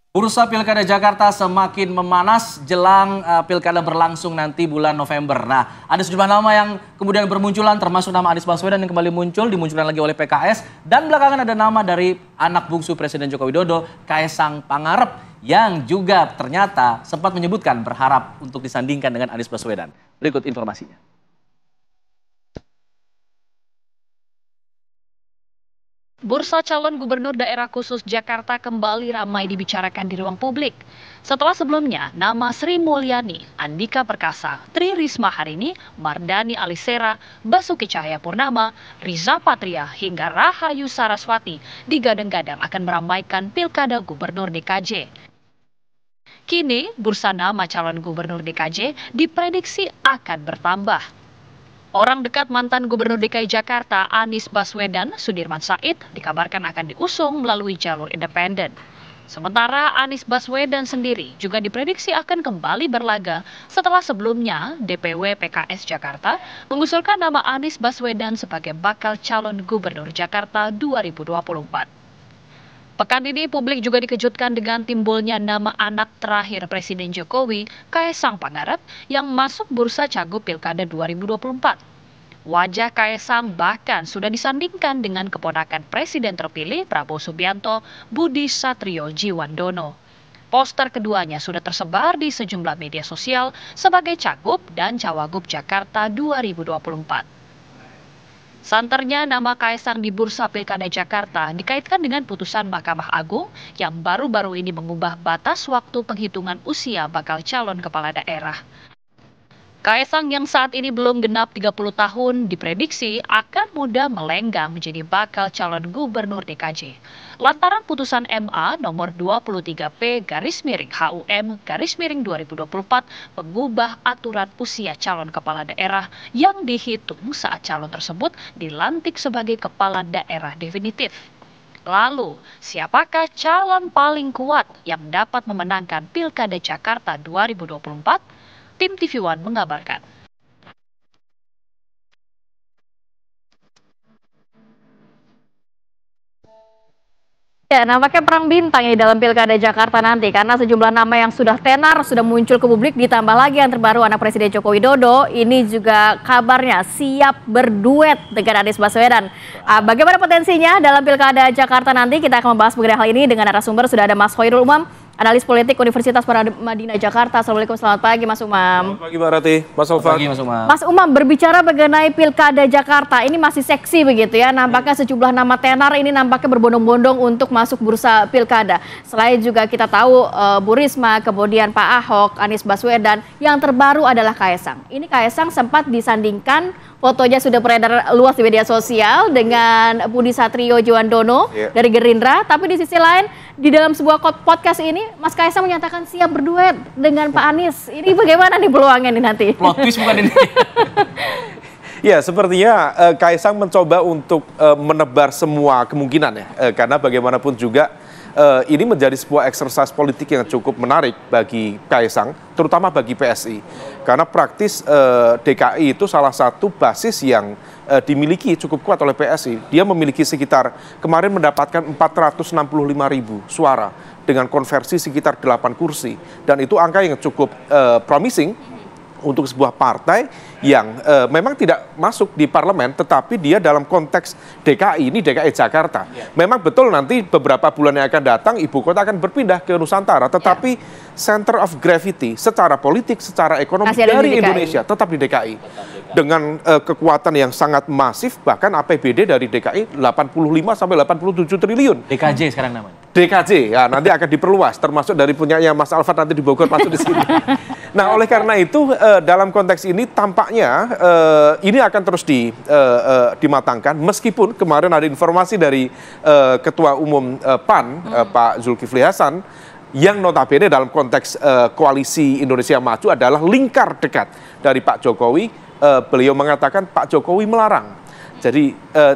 Bursa Pilkada Jakarta semakin memanas jelang Pilkada berlangsung nanti bulan November. Nah, ada sejumlah nama yang kemudian bermunculan, termasuk nama Anies Baswedan yang kembali muncul, dimunculkan lagi oleh PKS. Dan belakangan ada nama dari anak bungsu Presiden Joko Widodo, Kaesang Pangarep, yang juga ternyata sempat menyebutkan berharap untuk disandingkan dengan Anies Baswedan. Berikut informasinya. Bursa calon gubernur daerah khusus Jakarta kembali ramai dibicarakan di ruang publik. Setelah sebelumnya, nama Sri Mulyani, Andika Perkasa, Tri Risma Harini, Mardani Alisera, Basuki Cahayapurnama, Riza Patria, hingga Rahayu Saraswati digadang-gadang akan meramaikan Pilkada Gubernur DKJ. Kini, bursa nama calon gubernur DKJ diprediksi akan bertambah. Orang dekat mantan Gubernur DKI Jakarta, Anies Baswedan, Sudirman Said, dikabarkan akan diusung melalui jalur independen. Sementara Anies Baswedan sendiri juga diprediksi akan kembali berlaga setelah sebelumnya DPW PKS Jakarta mengusulkan nama Anies Baswedan sebagai bakal calon Gubernur Jakarta 2024. Pekan ini publik juga dikejutkan dengan timbulnya nama anak terakhir Presiden Jokowi, Kaesang Pangarep, yang masuk bursa cagup Pilkada 2024. Wajah Kaesang bahkan sudah disandingkan dengan keponakan Presiden terpilih Prabowo Subianto, Budi Satrio Djiwandono. Poster keduanya sudah tersebar di sejumlah media sosial sebagai cagup dan cawagup Jakarta 2024. Santernya nama Kaesang di Bursa Pilkada Jakarta dikaitkan dengan putusan Mahkamah Agung yang baru-baru ini mengubah batas waktu penghitungan usia bakal calon kepala daerah. Kaesang yang saat ini belum genap 30 tahun diprediksi akan mudah melenggang menjadi bakal calon gubernur DKJ. Lantaran putusan MA nomor 23P/HUM/2024 mengubah aturan usia calon kepala daerah yang dihitung saat calon tersebut dilantik sebagai kepala daerah definitif. Lalu, siapakah calon paling kuat yang dapat memenangkan Pilkada Jakarta 2024? Tim TV One mengabarkan. Ya, nampaknya perang bintang ya dalam Pilkada Jakarta nanti karena sejumlah nama yang sudah tenar sudah muncul ke publik, ditambah lagi yang terbaru anak Presiden Joko Widodo ini juga kabarnya siap berduet dengan Anies Baswedan. Bagaimana potensinya dalam Pilkada Jakarta nanti? Kita akan membahas mengenai hal ini dengan narasumber. Sudah ada Mas Khairul Umam, analis politik Universitas Paramadina Jakarta. Assalamualaikum, selamat pagi Mas Umam. Selamat pagi Mbak Rati, Mas Alfat. Mas Umam. Mas Umam, berbicara mengenai Pilkada Jakarta, ini masih seksi begitu ya. Nampaknya sejumlah nama tenar ini nampaknya berbondong-bondong untuk masuk bursa Pilkada. Selain juga kita tahu Bu Risma, kemudian Pak Ahok, Anies Baswedan, yang terbaru adalah Kaesang. Ini Kaesang sempat disandingkan, fotonya sudah beredar luas di media sosial dengan Budi Satrio Djiwandono dari Gerindra. Tapi di sisi lain, di dalam sebuah podcast ini, Mas Kaesang menyatakan siap berduet dengan Pak Anies. Ini bagaimana nih peluangnya nih nanti? Plot twist bukan ini? Ya, sepertinya Kaesang mencoba untuk menebar semua kemungkinan ya. Karena bagaimanapun juga ini menjadi sebuah eksersis politik yang cukup menarik bagi Kaesang, terutama bagi PSI. Karena praktis DKI itu salah satu basis yang dimiliki cukup kuat oleh PSI. Dia memiliki sekitar, kemarin mendapatkan 465.000 suara dengan konversi sekitar 8 kursi. Dan itu angka yang cukup promising untuk sebuah partai yang memang tidak masuk di parlemen, tetapi dia dalam konteks DKI, ini DKI Jakarta. Memang betul nanti beberapa bulan yang akan datang, ibu kota akan berpindah ke Nusantara, tetapi center of gravity secara politik, secara ekonomi dari Indonesia tetap di DKI. Dengan kekuatan yang sangat masif, bahkan APBD dari DKI 85-87 triliun. DKJ sekarang namanya. DKJ, ya nanti akan diperluas, termasuk dari punyanya Mas Alfat nanti di Bogor masuk di sini. Nah, oleh karena itu dalam konteks ini tampaknya ini akan terus dimatangkan, meskipun kemarin ada informasi dari Ketua Umum PAN, Pak Zulkifli Hasan, yang notabene dalam konteks koalisi Indonesia Maju adalah lingkar dekat dari Pak Jokowi. Beliau mengatakan Pak Jokowi melarang. Jadi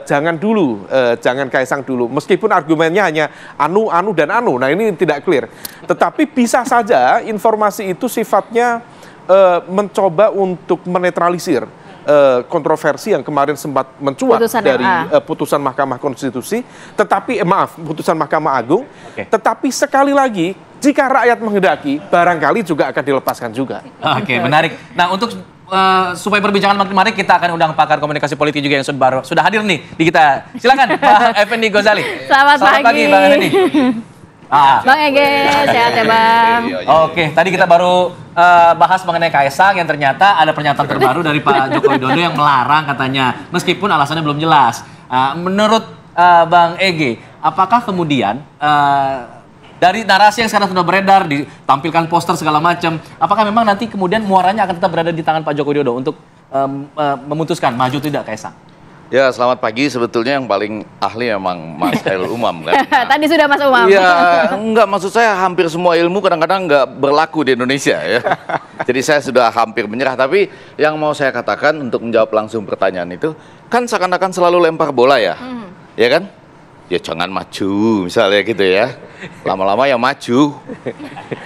jangan dulu, jangan Kaesang dulu. Meskipun argumennya hanya anu, dan anu. Nah, ini tidak clear. Tetapi bisa saja informasi itu sifatnya mencoba untuk menetralisir kontroversi yang kemarin sempat mencuat dari putusan Mahkamah Konstitusi. Tetapi putusan Mahkamah Agung. Tetapi sekali lagi jika rakyat menghendaki, barangkali juga akan dilepaskan juga. Oke, menarik. Nah, untuk supaya perbincangan makin menarik, kita akan undang pakar komunikasi politik juga yang sudah hadir nih di kita. Silakan, Pak Effendi Ghazali. Selamat pagi, Bang Effendi. Bang Ege, sehat ya Bang? Oke, tadi kita baru bahas mengenai Kaisang yang ternyata ada pernyataan terbaru dari Pak Joko Widodo yang melarang katanya, meskipun alasannya belum jelas. Menurut Bang Ege, apakah kemudian dari narasi yang sekarang sudah beredar, ditampilkan poster segala macam, apakah memang nanti kemudian muaranya akan tetap berada di tangan Pak Joko Widodo untuk memutuskan maju tidak Kaisang? Ya, selamat pagi. Sebetulnya yang paling ahli memang Mas Khairul Umam kan. Tadi sudah Mas Umam. Iya, enggak, maksud saya hampir semua ilmu kadang-kadang enggak berlaku di Indonesia ya. Jadi saya sudah hampir menyerah. Tapi yang mau saya katakan untuk menjawab langsung pertanyaan itu, kan seakan-akan selalu lempar bola ya, ya kan? Ya jangan maju misalnya gitu ya. Lama-lama ya maju.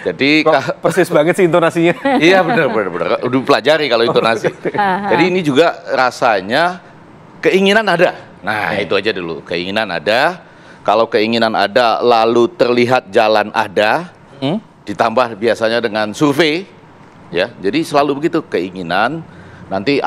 Jadi Persis banget sih intonasinya. iya benar. Udah pelajari kalau intonasi. Jadi ini juga rasanya keinginan ada. Nah, itu aja dulu. Keinginan ada. Kalau keinginan ada lalu terlihat jalan ada, ditambah biasanya dengan survei, ya. Jadi selalu begitu, keinginan. Nanti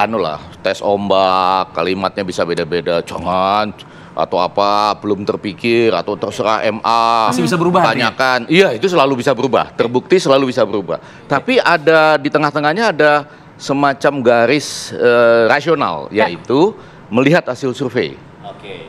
tes ombak, kalimatnya bisa beda-beda. Jangan atau apa belum terpikir atau terserah MA. Masih bisa berubah. Tanyakan. Iya, itu selalu bisa berubah. Terbukti selalu bisa berubah. Tapi ada di tengah-tengahnya ada semacam garis rasional, yaitu melihat hasil survei.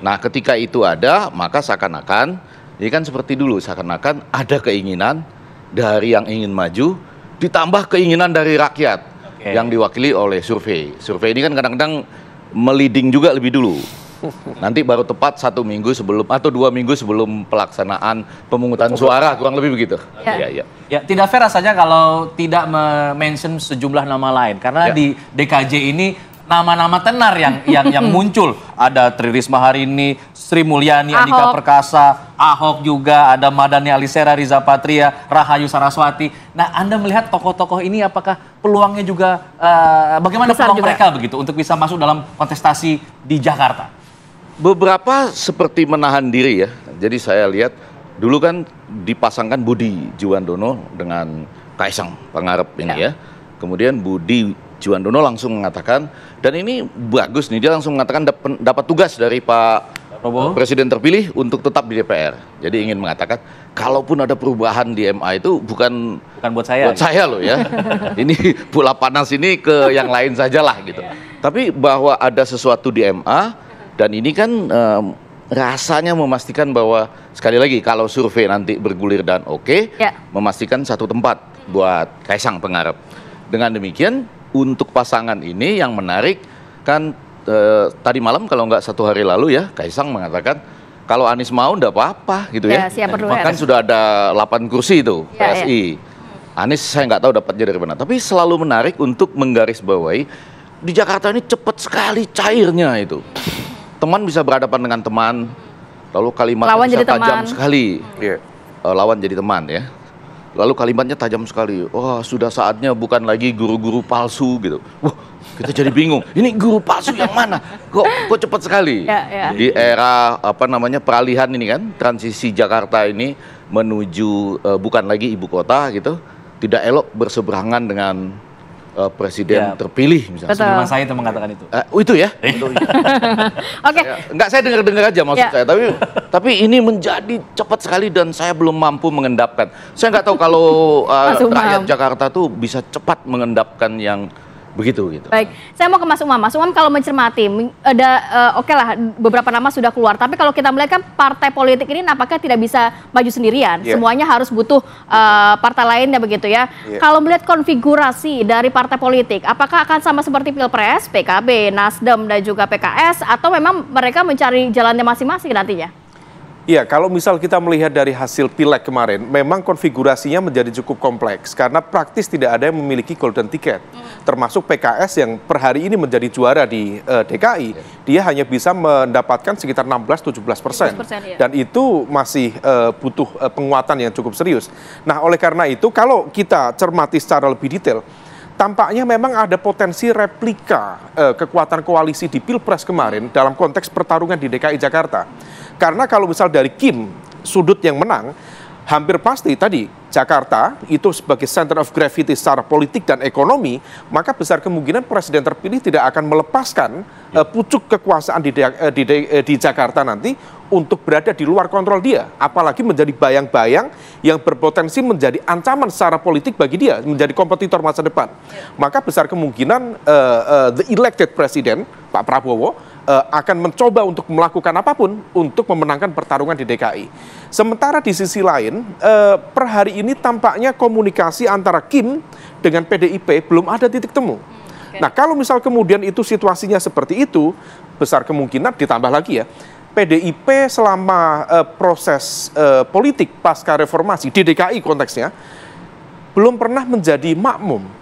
Nah, ketika itu ada, maka seakan-akan, ini kan seperti dulu, seakan-akan ada keinginan dari yang ingin maju, ditambah keinginan dari rakyat yang diwakili oleh survei. Survei ini kan kadang-kadang meliding juga lebih dulu. Nanti baru tepat 1 minggu sebelum atau 2 minggu sebelum pelaksanaan pemungutan suara, kurang lebih begitu. Ya, tidak fair rasanya kalau tidak mention sejumlah nama lain, karena di DKJ ini nama-nama tenar yang muncul. Ada Tri Risma hari ini, Sri Mulyani, Andika Perkasa, Ahok juga, ada Mardhani Alisera, Riza Patria, Rahayu Saraswati. Nah, Anda melihat tokoh-tokoh ini apakah peluangnya juga, bagaimana besar peluang juga mereka begitu untuk bisa masuk dalam kontestasi di Jakarta? Beberapa seperti menahan diri ya. Jadi saya lihat dulu kan dipasangkan Budi Jiwandono dengan Kaisang Pangarep ini ya. Kemudian Budi Jiwandono langsung mengatakan, dan ini bagus nih, dia langsung mengatakan dapat tugas dari Pak Presiden terpilih untuk tetap di DPR. Jadi ingin mengatakan, kalaupun ada perubahan di MA itu bukan buat saya. Buat saya loh ya. Ini bola panas ini ke yang lain sajalah gitu. Tapi bahwa ada sesuatu di MA, dan ini kan rasanya memastikan bahwa, sekali lagi, kalau survei nanti bergulir dan memastikan satu tempat buat Kaisang Pangarep. Dengan demikian, untuk pasangan ini yang menarik kan tadi malam kalau nggak 1 hari lalu ya, Kaisang mengatakan kalau Anies mau nggak apa-apa gitu ya. Bahkan sudah ada 8 kursi itu PSI. Anies saya nggak tahu dapatnya dari mana. Tapi selalu menarik untuk menggarisbawahi di Jakarta ini cepat sekali cairnya itu. Teman bisa berhadapan dengan teman, lalu kalimatnya bisa tajam sekali. Lawan jadi teman ya. Lalu kalimatnya tajam sekali. Wah, sudah saatnya bukan lagi guru-guru palsu gitu. Wah, kita jadi bingung. Ini guru palsu yang mana? Kok cepat sekali? Di era peralihan ini kan, transisi Jakarta ini menuju bukan lagi ibu kota gitu. Tidak elok berseberangan dengan presiden terpilih misalnya. Sudirman Said yang mengatakan itu. Itu ya. Enggak, saya dengar aja maksud saya. Tapi ini menjadi cepat sekali dan saya belum mampu mengendapkan. Saya nggak tahu kalau rakyat Jakarta tuh bisa cepat mengendapkan yang begitu gitu. Baik, saya mau ke Mas Umam. Mas Umam kalau mencermati, oke lah beberapa nama sudah keluar. Tapi kalau kita melihat kan partai politik ini nampaknya tidak bisa maju sendirian. Semuanya harus butuh partai lainnya begitu ya. Kalau melihat konfigurasi dari partai politik, apakah akan sama seperti Pilpres, PKB, Nasdem dan juga PKS, atau memang mereka mencari jalannya masing-masing nantinya? Ya, kalau misal kita melihat dari hasil Pileg kemarin, memang konfigurasinya menjadi cukup kompleks karena praktis tidak ada yang memiliki golden ticket. Termasuk PKS yang per hari ini menjadi juara di DKI, dia hanya bisa mendapatkan sekitar 16-17%. Dan itu masih butuh penguatan yang cukup serius. Nah, oleh karena itu kalau kita cermati secara lebih detail, tampaknya memang ada potensi replika kekuatan koalisi di Pilpres kemarin dalam konteks pertarungan di DKI Jakarta. Karena kalau misal dari Kim, sudut yang menang, hampir pasti tadi Jakarta itu sebagai center of gravity secara politik dan ekonomi, maka besar kemungkinan presiden terpilih tidak akan melepaskan pucuk kekuasaan di Jakarta nanti untuk berada di luar kontrol dia, apalagi menjadi bayang-bayang yang berpotensi menjadi ancaman secara politik bagi dia, menjadi kompetitor masa depan. Maka besar kemungkinan the elected president, Pak Prabowo, akan mencoba untuk melakukan apapun untuk memenangkan pertarungan di DKI. Sementara di sisi lain, per hari ini tampaknya komunikasi antara Kim dengan PDIP belum ada titik temu. Nah, kalau misal kemudian itu situasinya seperti itu, besar kemungkinan ditambah lagi ya, PDIP selama proses politik pasca reformasi di DKI konteksnya belum pernah menjadi makmum.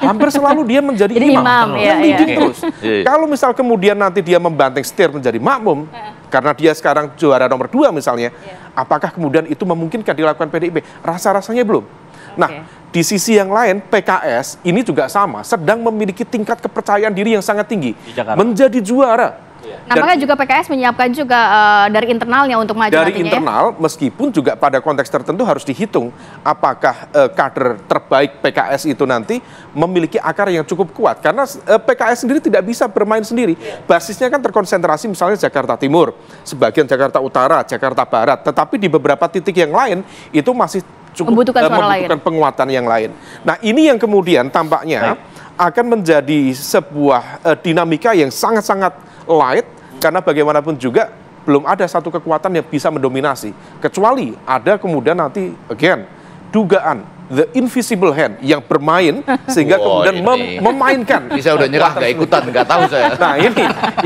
Hampir selalu dia menjadi imam yang leading terus. Kalau misal kemudian nanti dia membanting setir menjadi makmum, karena dia sekarang juara nomor 2 misalnya, apakah kemudian itu memungkinkan dilakukan PDIP? Rasa-rasanya belum. Nah, di sisi yang lain PKS ini juga sama, sedang memiliki tingkat kepercayaan diri yang sangat tinggi, menjadi juara. Nampaknya juga PKS menyiapkan juga dari internalnya untuk maju dari nantinya, internal, meskipun juga pada konteks tertentu harus dihitung apakah kader terbaik PKS itu nanti memiliki akar yang cukup kuat. Karena PKS sendiri tidak bisa bermain sendiri. Basisnya kan terkonsentrasi misalnya Jakarta Timur, sebagian Jakarta Utara, Jakarta Barat. Tetapi di beberapa titik yang lain itu masih cukup membutuhkan penguatan yang lain. Nah, ini yang kemudian tampaknya akan menjadi sebuah dinamika yang sangat-sangat light, karena bagaimanapun juga belum ada satu kekuatan yang bisa mendominasi, kecuali ada kemudian nanti again dugaan the invisible hand yang bermain sehingga kemudian memainkan. Saya udah nyerah, nggak ikutan, nggak tahu saya. Nah,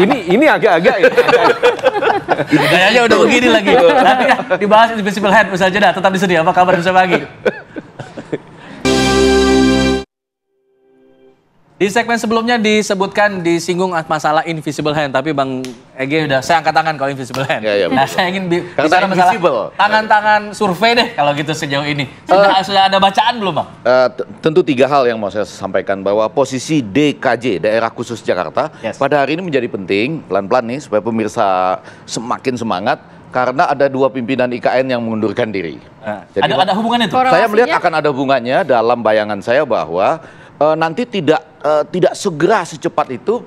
ini agak-agak kayaknya udah begini lagi. Nanti dibahas invisible hand usai jeda. Tetap di sini. Apa kabar bisa pagi? Di segmen sebelumnya disinggung masalah invisible hand, tapi Bang Ege udah saya angkat tangan kalau invisible hand. Nah, saya ingin bicara masalah tangan-tangan survei deh kalau gitu sejauh ini. Sudah ada bacaan belum, Bang? Tentu 3 hal yang mau saya sampaikan, bahwa posisi DKJ, Daerah Khusus Jakarta, pada hari ini menjadi penting, pelan-pelan nih, supaya pemirsa semakin semangat, karena ada 2 pimpinan IKN yang mengundurkan diri. Jadi, ada hubungannya itu? Saya melihat akan ada hubungannya dalam bayangan saya bahwa nanti tidak segera secepat itu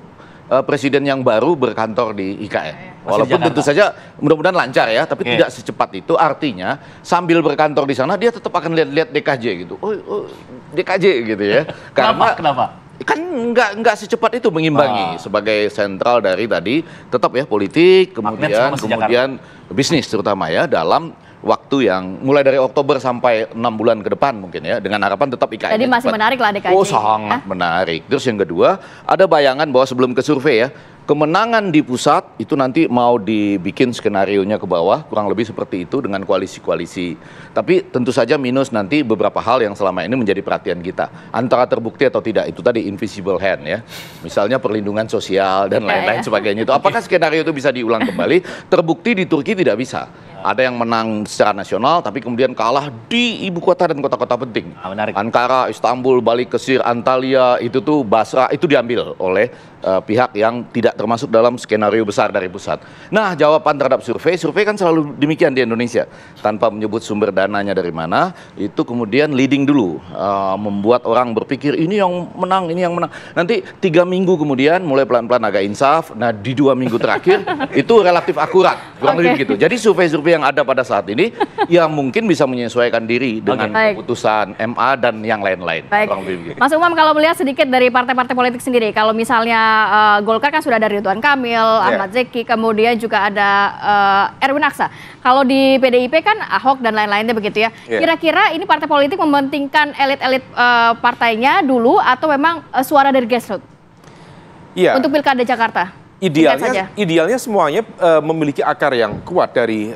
presiden yang baru berkantor di IKN. Walaupun tentu saja mudah-mudahan lancar ya, tapi tidak secepat itu. Artinya sambil berkantor di sana dia tetap akan lihat-lihat DKJ gitu. Oh, DKJ gitu ya. Karena kenapa? Kan nggak secepat itu mengimbangi sebagai sentral dari tadi tetap ya politik, kemudian bisnis terutama ya, dalam waktu yang mulai dari Oktober sampai 6 bulan ke depan mungkin ya, dengan harapan tetap IKN. Jadi masih menarik lah DKJ. Oh, sangat menarik. Terus yang kedua, ada bayangan bahwa sebelum ke survei ya, kemenangan di pusat itu nanti mau dibikin skenarionya ke bawah, kurang lebih seperti itu dengan koalisi-koalisi. Tapi tentu saja minus nanti beberapa hal yang selama ini menjadi perhatian kita. Antara terbukti atau tidak, itu tadi invisible hand ya. Misalnya perlindungan sosial dan lain-lain sebagainya itu. Apakah skenario itu bisa diulang kembali? Terbukti di Turki tidak bisa. Ada yang menang secara nasional, tapi kemudian kalah di ibu kota dan kota-kota penting. Ankara, Istanbul, Balik, Kesir, Antalya, itu tuh Basra, itu diambil oleh pihak yang tidak termasuk dalam skenario besar dari pusat. Nah, jawaban terhadap survei kan selalu demikian di Indonesia. Tanpa menyebut sumber dananya dari mana, itu kemudian leading dulu. Membuat orang berpikir, ini yang menang, ini yang menang. Nanti 3 minggu kemudian, mulai pelan-pelan agak insaf. Nah, di 2 minggu terakhir, itu relatif akurat. Kurang lebih begitu. Jadi survei-survei yang ada pada saat ini, ya mungkin bisa menyesuaikan diri dengan keputusan MA dan yang lain-lain. Mas Umam, kalau melihat sedikit dari partai-partai politik sendiri, kalau misalnya Golkar kan sudah ada Ridwan Kamil, Ahmad Zeki, kemudian juga ada Erwin Aksa. Kalau di PDIP kan Ahok dan lain-lainnya begitu ya. Kira-kira ini partai politik mementingkan elit-elit partainya dulu atau memang suara dari grassroots untuk Pilkada Jakarta? Idealnya semuanya memiliki akar yang kuat dari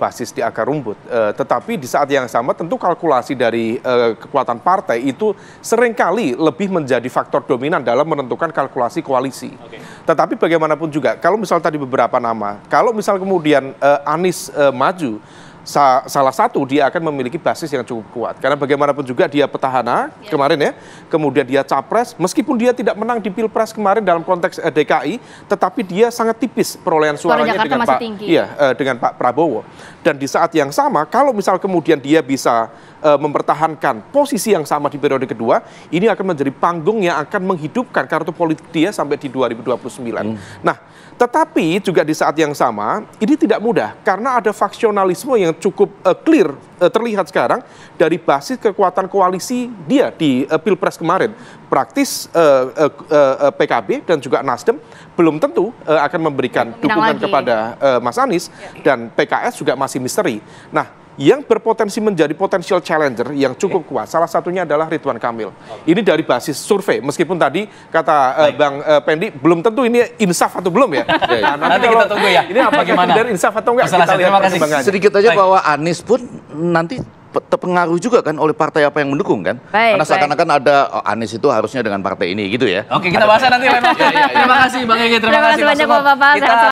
basis di akar rumput. Tetapi di saat yang sama tentu kalkulasi dari kekuatan partai itu seringkali lebih menjadi faktor dominan dalam menentukan kalkulasi koalisi. Tetapi bagaimanapun juga, kalau misal tadi beberapa nama, kalau misal kemudian Anies maju, salah satu dia akan memiliki basis yang cukup kuat. Karena bagaimanapun juga dia petahana kemarin ya, kemudian dia capres, meskipun dia tidak menang di Pilpres kemarin dalam konteks DKI, tetapi dia sangat tipis perolehan suaranya dengan dengan Pak Prabowo. Dan di saat yang sama, kalau misal kemudian dia bisa mempertahankan posisi yang sama di periode kedua, ini akan menjadi panggung yang akan menghidupkan kartu politik dia sampai di 2029. Nah, tetapi juga di saat yang sama, ini tidak mudah karena ada faksionalisme yang cukup clear terlihat sekarang dari basis kekuatan koalisi dia di Pilpres kemarin. Praktis PKB dan juga Nasdem belum tentu akan memberikan dukungan kepada Mas Anies, dan PKS juga masih misteri. Nah, yang berpotensi menjadi potential challenger yang cukup kuat, salah satunya adalah Ridwan Kamil. Ini dari basis survei, meskipun tadi kata Bang Pendi, belum tentu ini insaf atau belum ya. Nah, nanti kita tunggu ya. Ini apa gimana? Dari insaf atau enggak? Kita lihat perkembangannya. Sedikit aja bahwa Anies pun nanti terpengaruh juga kan oleh partai apa yang mendukung kan. Karena seakan-akan ada Anies itu harusnya dengan partai ini gitu ya. Oke, kita bahas nanti lain waktu. Terima kasih Bang Egy, terima kasih banyak Bapak-Bapak.